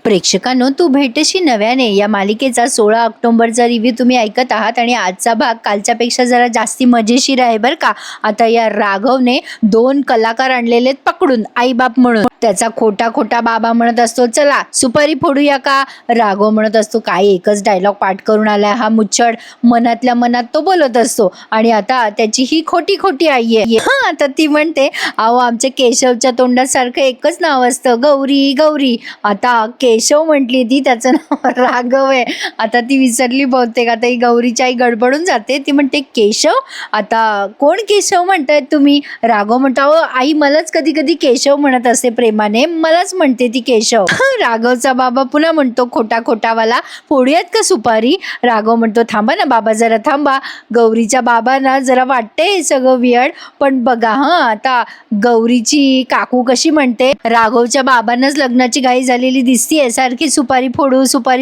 प्रेक्षकांनो, तू भेटशी नव्याने या मालिकेचा 16 ऑक्टोबरचा रिव्ह्यू तुम्ही ऐकत आहात आणि आजचा भाग कालच्यापेक्षा जरा जास्ती मजेशीर आहे बरं का. आता या राघवने 2 कलाकार आणलेले पकडून आईबाप म्हणून. त्याचा खोटा खोटा बाबा म्हणत असतो, चला सुपारी फोडूया का. राघव म्हणत असतो, काय एकच डायलॉग पाठ करून आलाय हा मुच्छड. मनातल्या मनात तो बोलत असतो आणि आता त्याची ही खोटी खोटी आई आहे. आता ती म्हणते, अहो आमच्या केशवच्या तोंडात सारखं एकच नाव असतं, गौरी गौरी. आता केशव म्हटली ती, त्याचं नाव राघव आहे. आता ती विसरली बहुतेक. आता ही गौरीची आई गडबडून जाते. ती म्हणते, केशव? आता कोण केशव म्हणताय तुम्ही. राघव म्हणतो, अहो आई मलाच कधी कधी केशव म्हणत असते प्रेमाने, मलाच म्हणते ती केशव. राघवचा बाबा पुन्हा म्हणतो, खोटा खोटावाला, फोडूयात का सुपारी. राघव म्हणतो, थांबा ना बाबा, जरा थांबा. गौरीच्या बाबांना जरा वाटते हे सगळं वियर्ड, पण बघा आता गौरीची काकू कशी म्हणते, राघवच्या बाबांनाच लग्नाची घाई झालेली दिसतीये, सारखी सुपारी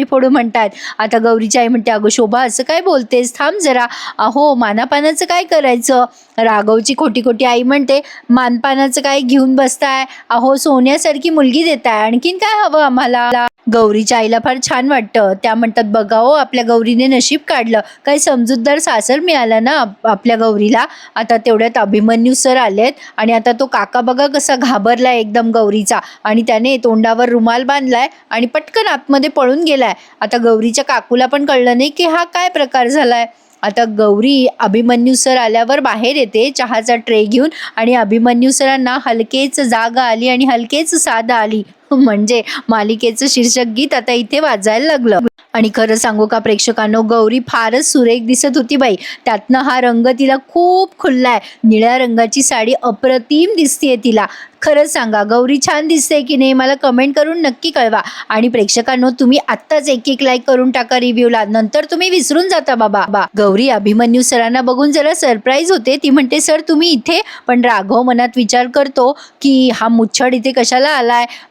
फोडू म्हणतात. आता गौरीची आई म्हणते, अगं शोभा असं काय बोलतेस, थांब जरा. अहो मानापानाचं काय करायचं. राघवची खोटी खोटी आई म्हणते, मानपानाचं काय घेऊन बसताय, अहो सोन्यासारखी मुलगी देताय, आणखीन काय हवं आम्हाला. गौरीच्या आईला फार छान वाटतं. त्या म्हणतात, बघा हो आपल्या गौरीने नशीब काढलं, काही समजूतदार सासर मिळाला ना आपल्या गौरीला. आता तेवढ्यात अभिमन्यू सर आलेत आणि आता तो काका बघा कसा घाबरलाय एकदम गौरीचा, आणि त्याने तोंडावर रुमाल बांधलाय आणि पटकन आतमध्ये पळून गेलाय. आता गौरीच्या काकूला पण कळलं नाही की हा काय प्रकार झालाय. आता गौरी अभिमन्यू सर आल्यावर बाहेर येते चहाचा ट्रे घेऊन, आणि अभिमन्यू सरांना हलकेच जाग आली आणि हलकेच साध आली. म्हणजे मालिकेचं शीर्षक गीत आता इथे वाजायला लागलं. आणि खरं सांगू का प्रेक्षकांनो, गौरी फारच सुरेख दिसत होती बाई. त्यातनं हा रंग तिला खूप खुललाय. निळ्या रंगाची साडी अप्रतिम दिसतीये तिला. खरंच सांगा, गौरी छान दिसते की नाही, मला कमेंट करून नक्की कळवा. आणि प्रेक्षकांनो, तुम्ही आत्ताच एक लाईक करून टाका रिव्ह्यूला, नंतर तुम्ही विसरून जाता बाबा. गौरी अभिमन्यू सरांना बघून जरा सरप्राईज होते. ती म्हणते, सर तुम्ही इथे. पण राघव मनात विचार करतो की हा मुच्छड इथे कशाला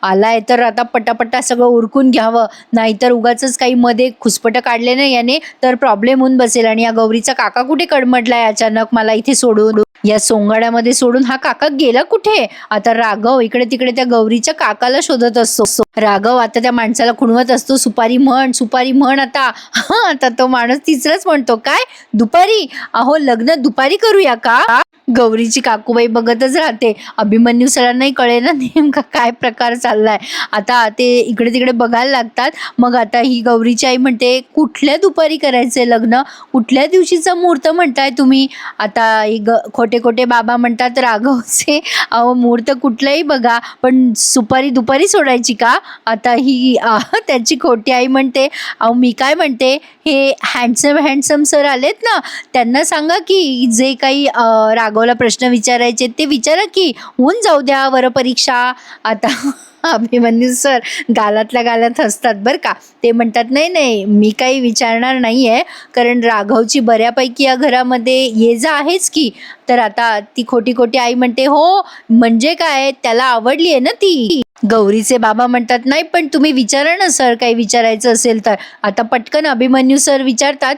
आलाय तर आता पटापटा सगळं उरकून घ्यावं, नाहीतर उगाच काही मध्ये खुसपट काढले ना याने तर प्रॉब्लेम होऊन बसेल. आणि या गौरीचा काका कुठे कडमडलाय अचानक मला इथे सोडून, या सोंगाड्यामध्ये सोडून हा काका गेला कुठे. आता राघव इकडे तिकडे त्या गौरीच्या काकाला शोधत असतो. राघव आता त्या माणसाला खुणवत असतो, सुपारी म्हण आता. आता तो माणूस तिसरंच म्हणतो, काय दुपारी, अहो लग्न दुपारी करूया का. गौरीची काकूबाई बघतच राहते. अभिमन्यू सरांनाही कळेना नेमका काय प्रकार चाललाय. आता ते इकडे तिकडे बघायला लागतात. मग आता ही गौरीची आई म्हणते, कुठल्या दुपारी करायचंय लग्न, कुठल्या दिवशीचा मुहूर्त म्हणताय तुम्ही. आता ही खोटे खोटे बाबा म्हणतात, राघवचे अहो मुहूर्त कुठलाही बघा, पण सुपारी दुपारी सोडायची का. आता ही त्याची खोटी आई म्हणते, अहो मी काय म्हणते, हे हँडसम सर आलेत ना, त्यांना सांगा की जे काही राघवला प्रश्न विचारायचे ते विचारा की, होऊन जाऊ द्या वरपरीक्षा. आता अभिमन्यू सर गालातल्या गालात हसतात बरं का. ते म्हणतात, नाही मी काही विचारणार नाही आहे, कारण राघवची बऱ्यापैकी या घरामध्ये ये जा आहेच की. तर आता ती खोटी खोटी आई म्हणते, हो म्हणजे काय, त्याला आवडली आहे ना ती. गौरीचे बाबा म्हणतात, नाही पण तुम्ही विचारा ना सर, काही विचारायचं असेल तर. आता पटकन अभिमन्यू सर विचारतात,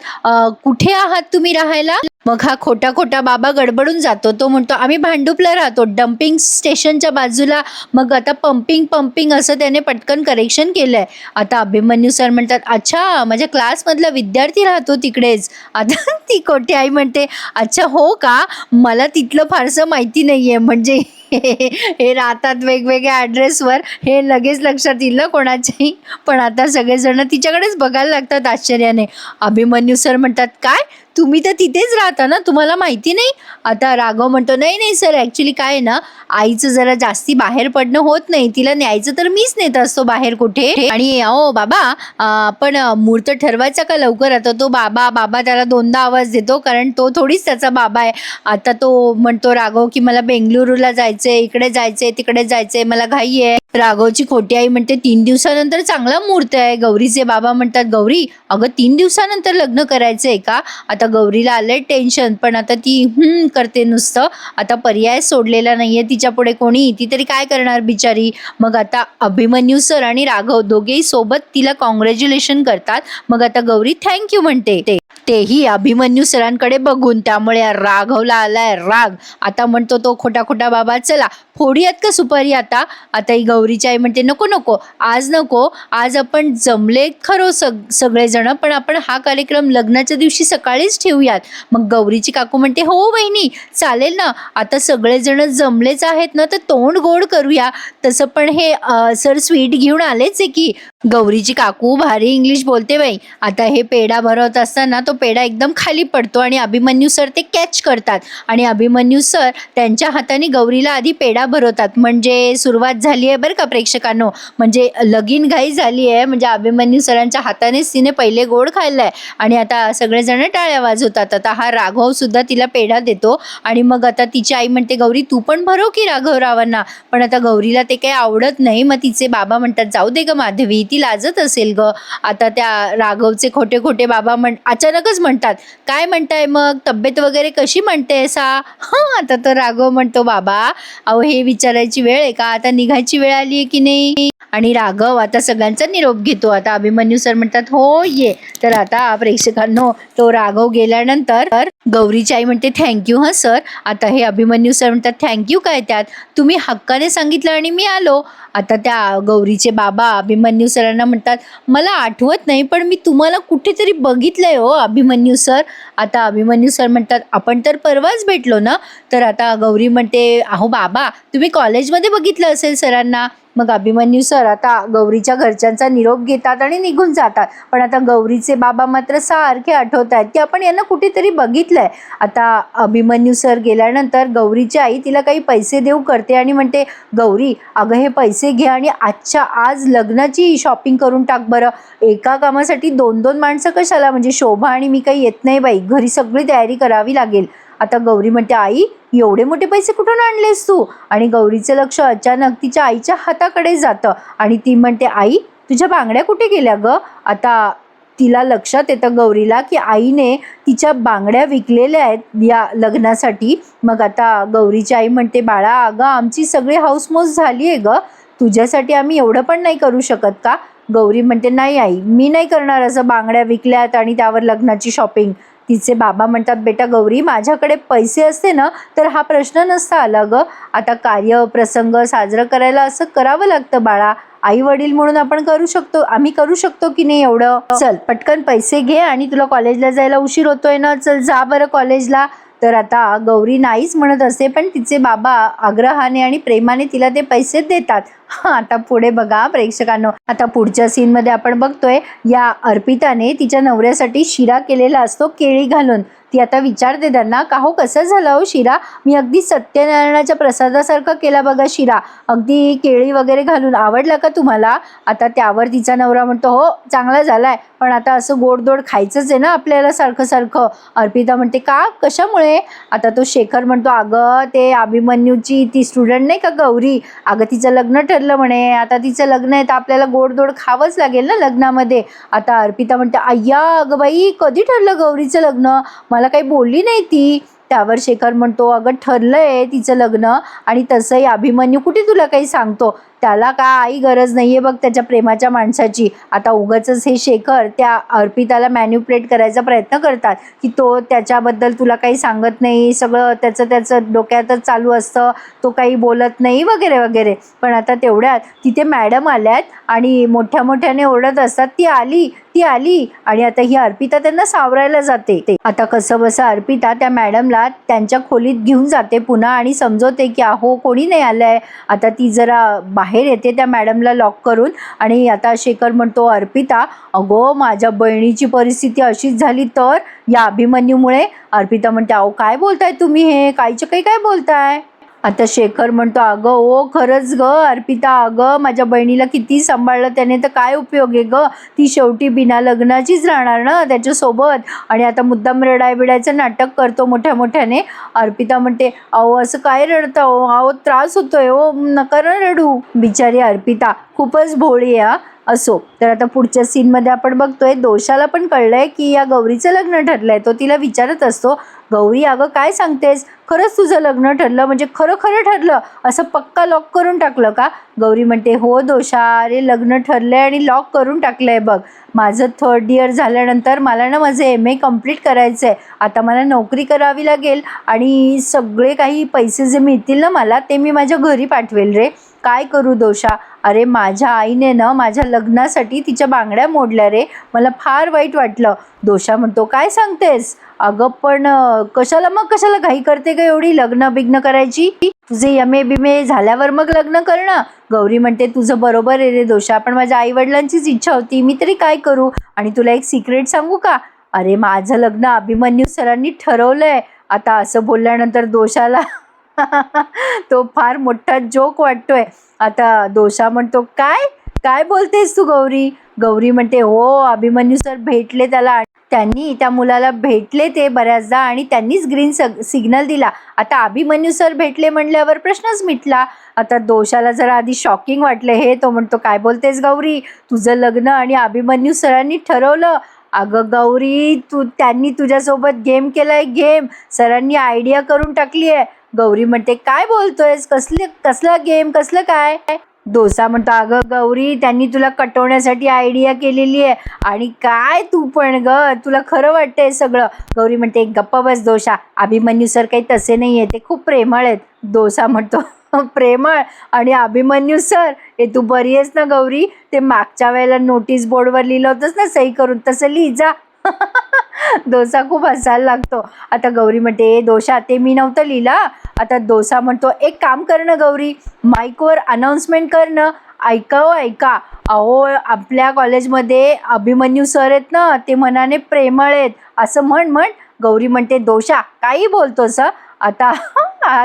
कुठे आहात तुम्ही राहायला. मग हा खोटा खोटा बाबा गडबडून जातो. तो म्हणतो, आम्ही भांडुपला राहतो, डम्पिंग स्टेशनच्या बाजूला. मग आता पंपिंग असं त्याने पटकन करेक्शन केलंय. आता अभिमन्यू सर म्हणतात, अच्छा माझ्या क्लासमधला विद्यार्थी राहतो तिकडेच. आता ती खोटी आई म्हणते, अच्छा हो का, मला तिथलं फारसं माहिती नाहीये. म्हणजे हे राहतात वेगवेगळ्या ॲड्रेसवर, हे लगेच लक्षात येईल ना कोणाच्याही. पण आता सगळेजण तिच्याकडेच बघायला लागतात आश्चर्याने. अभिमन्यू सर म्हणतात, काय तुम्ही तर तिथेच राहता ना, तुम्हाला माहिती नाही. आता राघव म्हणतो, नाही सर, ॲक्च्युली काय आहे ना, आईचं जरा जास्ती बाहेर पडणं होत नाही, तिला न्यायचं तर मीच नेत असतो बाहेर कुठे. आणि अहो बाबा, पण मुहूर्त ठरवायचा का लवकर. आता तो बाबा त्याला 2दा आवाज देतो, कारण तो थोडीच त्याचा बाबा आहे. आता तो म्हणतो राघव की मला बेंगलुरूला जायचंय, इकडे जायचंय, तिकडे जायचंय, मला घाई आहे. राघवची खोटी आई म्हणते, 3 दिवसानंतर चांगला मुहूर्त आहे. गौरीचे बाबा म्हणतात, गौरी अगं 3 दिवसानंतर लग्न करायचंय का. आता गौरीला आलंय टेन्शन, पण आता ती करते नुसतं. आता पर्याय सोडलेला नाहीये तिच्या पुढे कोणी, ती तरी काय करणार बिचारी. मग आता अभिमन्यू सर आणि राघव दोघेही सोबत तिला कॉंग्रॅच्युलेशन करतात. मग आता गौरी थँक्यू म्हणते, तेही अभिमन्यू सरांकडे बघून. त्यामुळे राघवला आलाय राग. आता म्हणतो तो खोटा खोटा बाबा, चला फोडूयात का सुपारी आता. आता ही गौरीची आई म्हणते नको नको आज नको, आज आपण जमले खरं सगळेजण, पण आपण हा कार्यक्रम लग्नाच्या दिवशी सकाळीच ठेवूयात. मग गौरीची काकू म्हणते हो वहिनी चालेल ना, आता सगळेजण जमलेच आहेत ना तर तोंड गोड करूया. तसं पण हे सर स्वीट घेऊन आलेच आहे की. गौरीची काकू भारी इंग्लिश बोलते बाई. आता हे पेढा भरवत असताना तो पेढा एकदम खाली पडतो आणि अभिमन्यू सर ते कॅच करतात आणि अभिमन्यू सर त्यांच्या हाताने गौरीला आधी पेढा भरवतात. म्हणजे सुरुवात झाली आहे बरं का प्रेक्षकांनो, म्हणजे लगीन घाई झाली आहे. म्हणजे अभिमन्यू सरांच्या हातानेच तिने पहिले गोड खाल्लाय आणि आता सगळेजण टाळ्या वाजवतात. आता हा राघव सुद्धा तिला पेढा देतो आणि मग आता तिची आई म्हणते गौरी तू पण भरव की राघवरावांना. पण आता गौरीला ते काही आवडत नाही. मग तिचे बाबा म्हणतात जाऊ दे ग माधवी, ती लाजत असेल ग. आता त्या राघवचे खोटे खोटे बाबा अचानकच म्हणतात काय म्हणताय मग, तब्येत वगैरे कशी म्हणते सा. आता तर राघव म्हणतो बाबा अहो हे विचारायची वेळ आहे का, आता निघायची वेळ आली आहे की नाही. आणि राघव आता सगळ्यांचा निरोप घेतो. आता अभिमन्यू सर म्हणतात हो ये. तर आता प्रेक्षकांनो तो राघव गेल्यानंतर गौरीची आई म्हणते थँक्यू हा सर. आता हे अभिमन्यू सर म्हणतात थँक्यू काय त्यात, तुम्ही हक्काने सांगितलं आणि मी आलो. आता त्या गौरीचे बाबा अभिमन्यू सरांना म्हणतात मला आठवत नाही पण मी तुम्हाला कुठेतरी बघितलंय हो अभिमन्यू सर. आता अभिमन्यू सर म्हणतात आपण तर परवाच भेटलो ना. तर आता गौरी म्हणते अहो बाबा तुम्ही कॉलेजमध्ये बघितलं असेल सरांना. मग अभिमन्यू सर आता गौरीच्या घरच्यांचा निरोप घेतात आणि निघून जातात. पण आता गौरीचे बाबा मात्र सारखे आठवत आहेत की आपण यांना कुठेतरी बघितलंय. आता अभिमन्यू सर गेल्यानंतर गौरीची आई तिला काही पैसे देऊ करते आणि म्हणते गौरी अगं हे पैसे घे आणि आजच्या आज लग्नाची शॉपिंग करून टाक बरं. एका कामासाठी 2-2 माणसं कशाला, म्हणजे शोभा आणि मी काही येत नाही बाई, घरी सगळी तयारी करावी लागेल. आता गौरी म्हणते आई एवढे मोठे पैसे कुठून आणलेस तू. आणि गौरीचं लक्ष अचानक तिच्या आईच्या हाताकडे जातं आणि ती म्हणते आई तुझ्या बांगड्या कुठे गेल्या ग. आता तिला लक्षात येतं गौरीला की आईने तिच्या बांगड्या विकलेल्या आहेत या लग्नासाठी. मग आता गौरीची आई म्हणते बाळा अगं आमची सगळी हाऊसमौस झाली आहे ग, तुझ्यासाठी आम्ही एवढं पण नाही करू शकत का. गौरी म्हणते नाही आई मी नाही करणार असं, बांगड्या विकल्यात आणि त्यावर लग्नाची शॉपिंग. तिचे बाबा म्हणतात बेटा गौरी माझ्याकडे पैसे असते ना तर हा प्रश्न नसता आला ग. आता कार्य प्रसंग साजरं करायला असं करावं लागतं बाळा. आई वडील म्हणून आपण करू शकतो, आम्ही करू शकतो की नाही एवढं. चल पटकन पैसे घे आणि तुला कॉलेजला जायला उशीर होतोय ना, चल जा बरं कॉलेजला. तर आता गौरी नाहीच म्हणत असते पण तिचे बाबा आग्रहाने आणि प्रेमाने तिला ते पैसे देतात. आता पुढे बघा प्रेक्षकांनो, आता पुढच्या सीनमध्ये आपण बघतोय या अर्पिताने तिच्या नवऱ्यासाठी शिरा केलेला असतो केळी घालून. ती आता विचारते त्यांना का हो कसा झाला हो शिरा, मी अगदी सत्यनारायणाच्या प्रसादासारखा केला बघा शिरा, अगदी केळी वगैरे घालून, आवडला का तुम्हाला. आता त्यावर तिचा नवरा म्हणतो हो चांगला झालाय पण आता असं गोडधोड खायचंच आहे ना आपल्याला सारखं सारखं. अर्पिता म्हणते का कशामुळे. आता तो शेखर म्हणतो अगं ते अभिमन्यूची ती स्टुडंट नाही का गौरी, अगं तिचं लग्न ठरलं म्हणे, आता तिचं लग्न आहे तर आपल्याला गोडधोड खावंच लागेल ना लग्नामध्ये. आता अर्पिता म्हणते अय्या अगं बाई कधी ठरलं गौरीचं लग्न, मला काही बोलली नाही ती. त्यावर शेखर म्हणतो अगं ठरलंय तिचं लग्न आणि तसंही अभिमन्यू कुठे तुला काही सांगतो, त्याला काही गरज नाहीये बघ त्याच्या प्रेमाच्या माणसाची. आता उगाचच हे शेखर त्या अर्पिताला मॅन्युप्युलेट करायचा प्रयत्न करतात की तो त्याच्याबद्दल तुला काही सांगत नाही, सगळं त्याचं डोक्यातच चालू असतं, तो काही बोलत नाही वगैरे वगैरे. पण आता तेवढ्यात तिथे मॅडम आल्यात आणि मोठ्या मोठ्याने ओरडत असतात ती आली आणि आता ही अर्पिता त्यांना सावरायला जाते. आता कसं बसं अर्पिता त्या मॅडमला त्यांच्या खोलीत घेऊन जाते पुन्हा आणि समजवते की अहो कोणी नाही आलंय. आता ती जरा बाहेर येते त्या मॅडमला लॉक करून आणि आता शेखर म्हणतो अर्पिता अगो माझ्या बहिणीची परिस्थिती अशीच झाली तर या अभिमन्यूमुळे. अर्पिता म्हणते अहो काय बोलताय तुम्ही, हे कायच्या काही काय बोलताय. आता शेखर म्हणतो अगं ओ खरंच ग अर्पिता, अगं माझ्या बहिणीला किती सांभाळलं त्याने तर काय उपयोग आहे ग, ती शेवटी बिना लग्नाचीच राहणार ना त्याच्यासोबत. आणि आता मुद्दाम रडायबिडायचं नाटक करतो मोठ्या मोठ्याने. अर्पिता म्हणते अहो असं काय रडता हो, अहो त्रास होतोय हो, नका रडू. बिचारी अर्पिता खूपच भोळी आहे. असो, तर आता पुढच्या सीनमध्ये आपण बघतोय दोशाला पण कळलंय की या गौरीचं लग्न ठरलंय. तो तिला विचारत असतो, गौरी अगं काय सांगतेस, खरंच तुझं लग्न ठरलं, म्हणजे खरं खरं ठरलं, असं पक्का लॉक करून टाकलं का? गौरी म्हणते, हो दोषा, अरे लग्न ठरलंय आणि लॉक करून टाकलंय बघ. माझं 3rd इयर झाल्यानंतर मला ना माझं MA कंप्लीट करायचं आहे. आता मला नोकरी करावी लागेल आणि सगळे काही पैसे जे मिळतील ना मला, ते मी माझ्या घरी पाठवेल रे. काय करू दोषा? अरे माझ्या आईने ना माझ्या लग्नासाठी तिच्या बांगड्या मोडल्या रे, मला फार वाईट वाटलं. दोषा म्हणतो, काय सांगतेस? अगं पण कशाला घाई करते का एवढी लग्न बिग्न करायची? तुझे MA बिमे झाल्यावर मग लग्न करणं. गौरी म्हणते, तुझं बरोबर आहे रे दोषा, पण माझ्या आई वडिलांचीच इच्छा होती, मी तरी काय करू? आणि तुला एक सिक्रेट सांगू का? अरे माझं लग्न अभिमन्यू सरांनी ठरवलंय. आता असं बोलल्यानंतर दोषाला तो फार मोठा जोक वाटतोय. आता दोषा म्हणतो, काय काय बोलतेस तू गौरी? गौरी म्हणते, हो अभिमन्यू सर भेटले त्याला, त्यांनी त्या मुलाला भेटले ते बऱ्याचदा आणि त्यांनीच ग्रीन सिग्नल दिला. आता अभिमन्यू सर भेटले म्हणल्यावर प्रश्नच मिटला. आता दोषाला जरा आधी शॉकिंग वाटले हे. तो म्हणतो, काय बोलतेस गौरी, तुझं लग्न आणि अभिमन्यू सरांनी ठरवलं? अगं गौरी, त्यांनी तुझ्यासोबत गेम केलाय, गेम. सरांनी आयडिया करून टाकली आहे. गौरी म्हणते, काय बोलतोयस, कसला गेम, कसलं काय? दोसा म्हणतो, अगं गौरी, त्यांनी तुला कटवण्यासाठी आयडिया केलेली आहे. आणि काय तू पण ग, तुला खरं वाटतंय सगळं? गौरी म्हणते, गप्प बस दोषा, अभिमन्यू सर काही तसे नाही आहे, ते खूप प्रेमळ आहेत. दोसा म्हणतो, प्रेमळ आणि अभिमन्यू सर, हे तू बरी आहेस ना गौरी? ते मागच्या वेळेला नोटीस बोर्डवर लिहिलं होतंस ना सही करून, तसं लिही जा. दोसा खूप हसायला लागतो. आता गौरी म्हणते, दोषा ते मी नव्हतं लिहिला. आता दोसा म्हणतो, एक काम कर ना गौरी, माईकवर अनाऊन्समेंट कर ना. ऐका, अहो आपल्या कॉलेजमध्ये अभिमन्यू सर आहेत ना, ते मनाने प्रेमळ आहेत, असं म्हण. गौरी म्हणते, दोषा काही बोलतोस? आता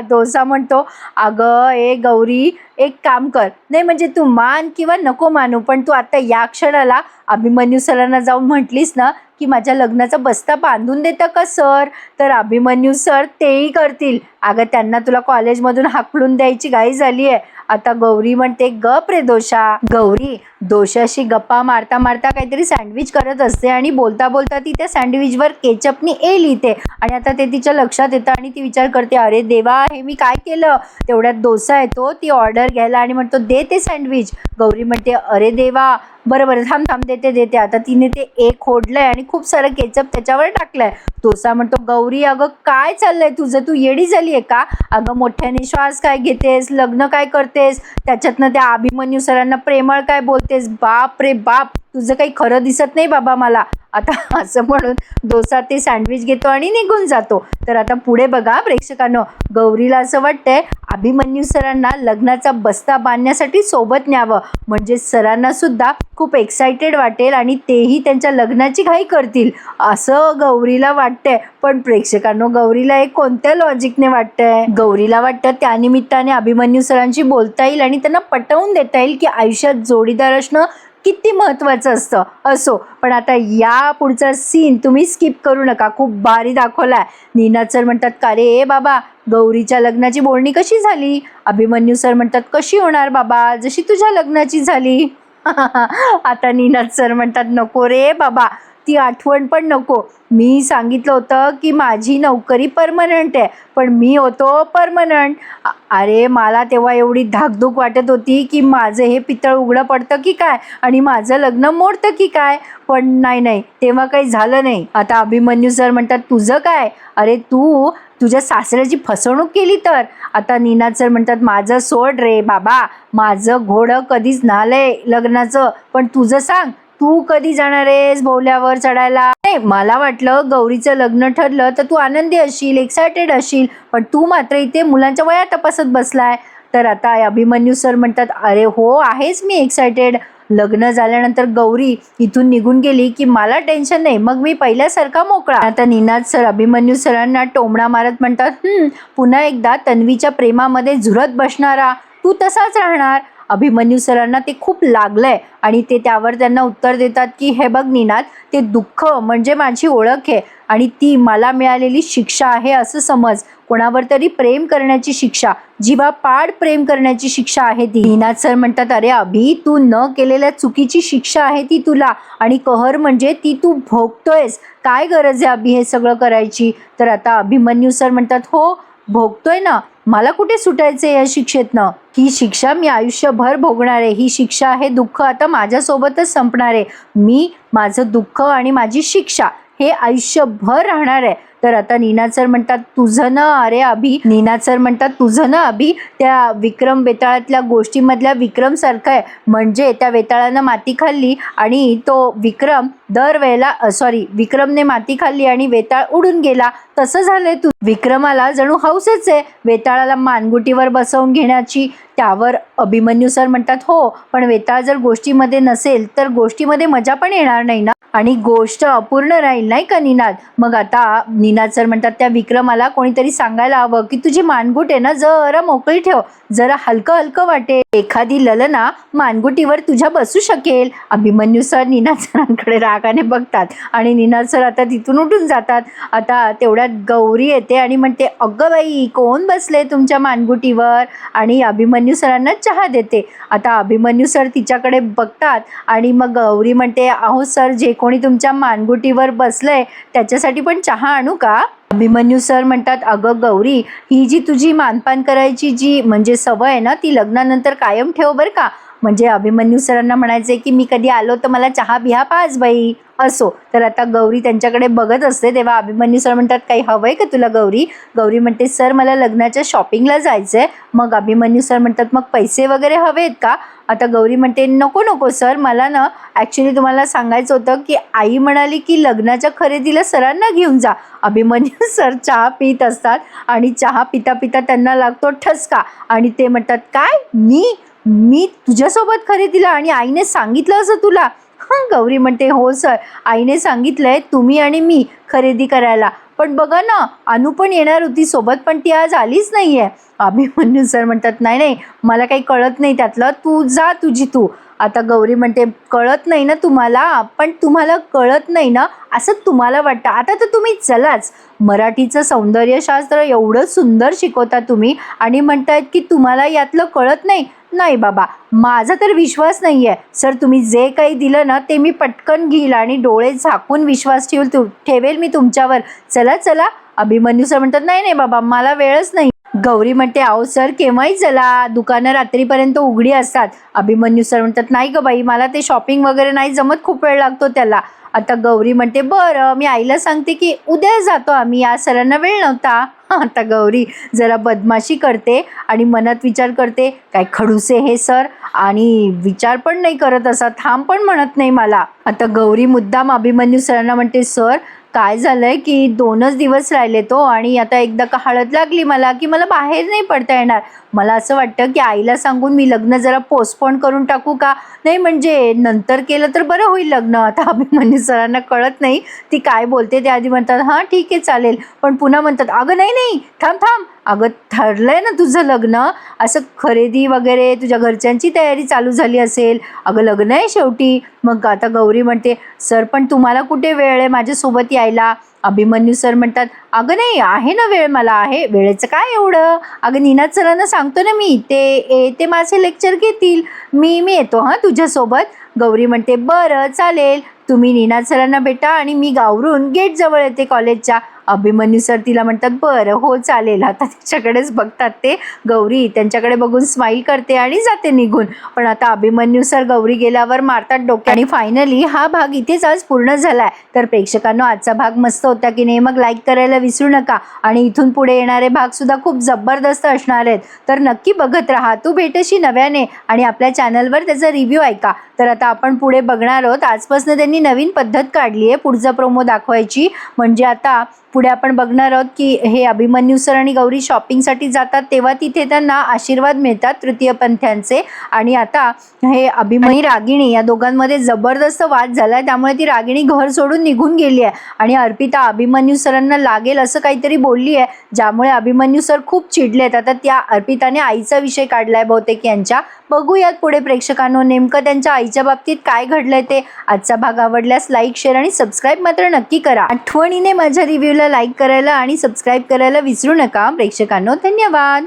दोसा म्हणतो, अगं ए गौरी, एक काम कर, नाही म्हणजे तू मान किंवा नको मानू, पण तू आता या क्षणाला अभिमन्यू सरांना जाऊन म्हटलीस ना की माझ्या लग्नाचा बस्ता बांधून देता का सर, तर अभिमन्यू सर तेही करतील. अगं त्यांना तुला कॉलेजमधून हाकलून द्यायची घाई झाली आहे. आता गौरी म्हणते, गप रे दोषा. गौरी दोषाशी गप्पा मारता मारता काहीतरी सँडविच करत असते आणि बोलता बोलता ती त्या सँडविचवर केचपनी ए लिहिते. आणि आता ते तिच्या लक्षात येतं आणि ती विचार करते, अरे देवा, हे मी काय केलं? तेवढ्यात दोसा येतो ती ऑर्डर घ्यायला आणि म्हणतो, दे ते सँडविच. गौरी म्हणते, अरे देवा, बरं थांब देते. आता तिने ते एक खोडलंय आणि खूप सारं केचप त्याच्यावर टाकलंय. दोसा म्हणतो, गौरी अगं काय चाललंय तुझं, तू येडी झाली आहे का? अगं मोठ्याने श्वास काय घेतेस, लग्न काय करतेस, त्याच्यातनं त्या अभिमन्यू सरांना प्रेमळ काय बोलतेस, बाप रे बाप, तुझं काही खरं दिसत नाही बाबा मला. आता असं म्हणून दोसा ते सँडविच घेतो आणि निघून जातो. तर आता पुढे बघा प्रेक्षकांनो, गौरीला असं वाटतंय अभिमन्यू सरांना लग्नाचा बस्ता बांधण्यासाठी सोबत न्यावं, म्हणजे सरांना सुद्धा खूप एक्साइटेड वाटेल आणि तेही त्यांच्या लग्नाची घाई करतील असं गौरीला वाटतंय. पण प्रेक्षकांनो, गौरीला एक कोणत्या लॉजिकने वाटतंय? गौरीला वाटतं त्यानिमित्ताने अभिमन्यू सरांशी बोलता येईल आणि त्यांना पटवून देता येईल की आयुष्यात जोडीदार असणं किती महत्त्वाचं असतं. असो, पण आता या पुढचा सीन तुम्ही स्किप करू नका, खूप भारी दाखवलाय. नीनाद सर म्हणतात, का रे बाबा, गौरीच्या लग्नाची बोलणी कशी झाली? अभिमन्यू सर म्हणतात, कशी होणार बाबा, जशी तुझ्या लग्नाची झाली. आता नीनाद सर म्हणतात, नको रे बाबा, ती आठवण पण नको. मी सांगितलं होतं की माझी नोकरी परमनंट आहे, पण मी होतो परमनंट. अरे मला तेव्हा एवढी धाकधूक वाटत होती की माझं हे पितळ उघडं पडतं की काय आणि माझं लग्न मोडतं की काय, पण नाही, तेव्हा काही झालं नाही. आता अभिमन्यू सर म्हणतात, तुझं काय? अरे तू तुझ्या सासऱ्याची फसवणूक केली तर. आता नीनाद सर म्हणतात, माझं सोड रे बाबा, माझं घोडं कधीच झालंय लग्नाचं, पण तुझं सांग, तू कधी जाणार आहेस भोवल्यावर चढायला? नाही, मला वाटलं गौरीचं लग्न ठरलं तर तू आनंदी असशील, एक्सायटेड असशील, पण तू मात्र इथे मुलांच्या वया तपासत बसलाय. तर आता अभिमन्यू सर म्हणतात, अरे हो आहेच मी एक्सायटेड. लग्न झाल्यानंतर गौरी इथून निघून गेली की मला टेन्शन नाही, मग मी पहिल्यासारखा मोकळा. आता नीनाद सर अभिमन्यू सरांना टोमणा मारत म्हणतात, पुन्हा एकदा तन्वीच्या प्रेमामध्ये झुरत बसणारा तू तसाच राहणार. अभिमन्यू सरांना ते खूप लागलंय आणि ते त्यावर त्यांना उत्तर देतात की हे बघ निनाद, ते दुःख म्हणजे माझी ओळख आहे आणि ती मला मिळालेली शिक्षा आहे असं समज. कोणावर तरी प्रेम करण्याची शिक्षा, जीवापाड प्रेम करण्याची शिक्षा आहे ती. निनाद सर म्हणतात, अरे अभि, तू न केलेल्या चुकीची शिक्षा आहे ती तुला, आणि कहर म्हणजे ती तू भोगतोयस. काय गरज आहे अभि हे सगळं करायची? तर आता अभिमन्यू सर म्हणतात, हो भोगतोय ना, मला कुठे सुटायचे या शिक्षेतनं. ही शिक्षा मी आयुष्यभर भोगणार आहे. ही शिक्षा, हे दुःख आता माझ्यासोबतच संपणार आहे. मी, माझं दुःख आणि माझी शिक्षा हे आयुष्यभर राहणार आहे. तर आता निनाद सर म्हणतात, तुझं ना अरे अभि, निनाद सर म्हणतात, तुझं ना अभि त्या विक्रम वेताळातल्या गोष्टीमधल्या विक्रम सारखं आहे. म्हणजे त्या वेताळानं माती खाल्ली आणि तो विक्रम दरवेळेला विक्रमने माती खाल्ली आणि वेताळ उडून गेला. तसं झालंय तू. विक्रमाला जणू हौसच आहे वेताळाला मानगुटीवर बसवून घेण्याची. त्यावर अभिमन्यू सर म्हणतात, हो पण वेताळ जर गोष्टीमध्ये नसेल तर गोष्टीमध्ये मजा पण येणार नाही ना, आणि गोष्ट अपूर्ण राहील नाही का निनाद. मग आता निनाद सर म्हणतात, त्या विक्रमाला कोणीतरी सांगायला हवं की तुझी मानगुट आहे ना जरा मोकळी ठेव, जरा हलकं हलकं वाटेल, एखादी ललना मानगुटीवर तुझ्या बसू शकेल. अभिमन्यू सर निनाद सरांकडे रागाने बघतात आणि निनाद सर आता तिथून उठून जातात. आता तेवढ्यात गौरी येते आणि म्हणते, अगं बाई, कोण बसले तुमच्या मानगुटीवर? आणि अभिमन्यू सरांना चहा देते. आता अभिमन्यू सर तिच्याकडे बघतात आणि मग गौरी म्हणते, अहो सर, जे कोणी तुमच्या मानगुटीवर बसलंय त्याच्यासाठी पण चहा आणू का? अभिमन्यू सर म्हणतात, अगं गौरी, ही जी तुझी मानपान करायची जी म्हणजे सवय आहे ना, ती लग्नानंतर कायम ठेव बरं का. म्हणजे अभिमन्यू सरांना म्हणायचे की मी कधी आलो तर मला चहा बिहा पाच बाई. असो. तर आता गौरी त्यांच्याकडे बघत असते तेव्हा अभिमन्यू सर म्हणतात, काही हवंय का तुला गौरी? गौरी म्हणते, सर मला लग्नाच्या शॉपिंगला जायचंय. मग अभिमन्यू सर म्हणतात, मग पैसे वगैरे हवेत का? आता गौरी म्हणते, नको नको सर, मला ना ॲक्च्युली तुम्हाला सांगायचं होतं की आई म्हणाली की लग्नाच्या खरेदीला सरांना घेऊन जा. अभिमन्यू सर चहा पित असतात आणि चहा पिता पिता त्यांना लागतो ठसका आणि ते म्हणतात, काय, मी तुझ्यासोबत खरेदीला? आणि आईने सांगितलं असं तुला? हां. गौरी म्हणते, हो सर, आईने सांगितलंय तुम्ही आणि मी खरेदी करायला. पण बघा ना, अनु पण येणार होती सोबत, पण ती आज आलीच नाही आहे. अभिमन्यू सर म्हणतात, नाही नाही, मला काही कळत नाही त्यातलं, तू जा तुझी तू. आता गौरी म्हणते, कळत नाही ना तुम्हाला? पण तुम्हाला कळत नाही ना असं तुम्हाला वाटतं. आता तर तुम्ही चलाच. मराठीचं सौंदर्यशास्त्र एवढं सुंदर शिकवता तुम्ही आणि म्हणतायत की तुम्हाला यातलं कळत नाही. नाही बाबा, माझा तर विश्वास नाही आहे सर. तुम्ही जे काही दिलं ना ते मी पटकन घेईल आणि डोळे झाकून विश्वास ठेवेल मी तुमच्यावर. चला चला. अभिमन्यू सर म्हणतात, नाही नाही बाबा, मला वेळच नाही. गौरी म्हणते, अहो सर, केव्हाही चला, दुकानं रात्रीपर्यंत उघडी असतात. अभिमन्यू सर म्हणतात, नाही ग बाई, मला ते शॉपिंग वगैरे नाही जमत, खूप वेळ लागतो त्याला. आता गौरी म्हणते, बरं, मी आईला सांगते की उद्या जातो आम्ही, या सरांना वेळ नव्हता. आता गौरी जरा बदमाशी करते आणि मनात विचार करते, काय खडूसे हे सर, आणि विचार पण नाही करत, असा थांब पण म्हणत नाही मला. आता गौरी मुद्दाम अभिमन्यू सरांना म्हणते, सर काय झालंय की 2च दिवस राहिले तो, आणि आता एकदा का हळद लागली मला की मला बाहेर नाही पडता येणार. मला असं वाटतं की आईला सांगून मी लग्न जरा पोस्टपोन करून टाकू का? नाही म्हणजे नंतर केलं तर बरं होईल लग्न. आता अभिमन्यू सरांना कळत नाही ती काय बोलते. ते आधी म्हणतात, हां ठीक आहे चालेल, पण पुन्हा म्हणतात, अगं नाही नाही, थांब थांब, अगं ठरलंय ना तुझं लग्न, असं खरेदी वगैरे तुझ्या घरच्यांची तयारी चालू झाली असेल, अगं लग्न आहे शेवटी. मग आता गौरी म्हणते, सर पण तुम्हाला कुठे वेळ आहे माझ्यासोबत यायला? अभिमन्यू सर म्हणतात, अगं नाही, आहे ना वेळ, मला आहे, वेळेचं काय एवढं, अगं निनाद सरांना सांगतो ना मी, ते माझे लेक्चर घेतील, मी येतो हां तुझ्यासोबत. गौरी म्हणते, बरं चालेल, तुम्ही निनाद सरांना भेटा आणि मी गावरून गेटजवळ येते कॉलेजच्या. अभिमन्यू सर तिला म्हणतात, बरं हो चालेल. आता तिच्याकडेच बघतात ते. गौरी त्यांच्याकडे बघून स्माईल करते आणि जाते निघून. पण आता अभिमन्यू सर गौरी गेल्यावर मारतात डोक्यात. आणि फायनली हा भाग इथेच आज पूर्ण झालाय. तर प्रेक्षकांनो, आजचा भाग मस्त होता की नाही? मग लाईक करायला विसरू नका आणि इथून पुढे येणारे भाग सुद्धा खूप जबरदस्त असणार आहेत. तर नक्की बघत राहा. तू भेटशी नव्याने आणि आपल्या चॅनलवर त्याचा रिव्ह्यू ऐका. तर आता आपण पुढे बघणार आहोत. आजपासून त्यांनी नवीन पद्धत काढली आहे पुढचा प्रोमो दाखवायची. म्हणजे आता पुढे आपण बघणार आहोत की हे अभिमन्यू सर आणि गौरी शॉपिंगसाठी जातात तेव्हा तिथे त्यांना आशीर्वाद मिळतात तृतीय पंथ्यांचे. आणि आता हे अभिमन्यू आणि रागिणी या दोघांमध्ये जबरदस्त वाद झालाय, त्यामुळे ती रागिणी घर सोडून निघून गेली आहे आणि अर्पिता अभिमन्यू सरांना लागेल असं काहीतरी बोलली आहे, ज्यामुळे अभिमन्यू सर खूप चिडलेत. आता त्या अर्पिताने आईचा विषय काढलाय बहुतेक यांच्या. बघूयात पुढे प्रेक्षकांनो नेमकं त्यांच्या आईच्या बाबतीत काय घडलंय ते. आजचा भाग आवडल्यास लाईक, शेअर आणि सबस्क्राईब मात्र नक्की करा. आठवणीने माझ्या रिव्ह्यूला लाईक करायला आणि सबस्क्राईब करायला विसरू नका प्रेक्षकांनो. धन्यवाद.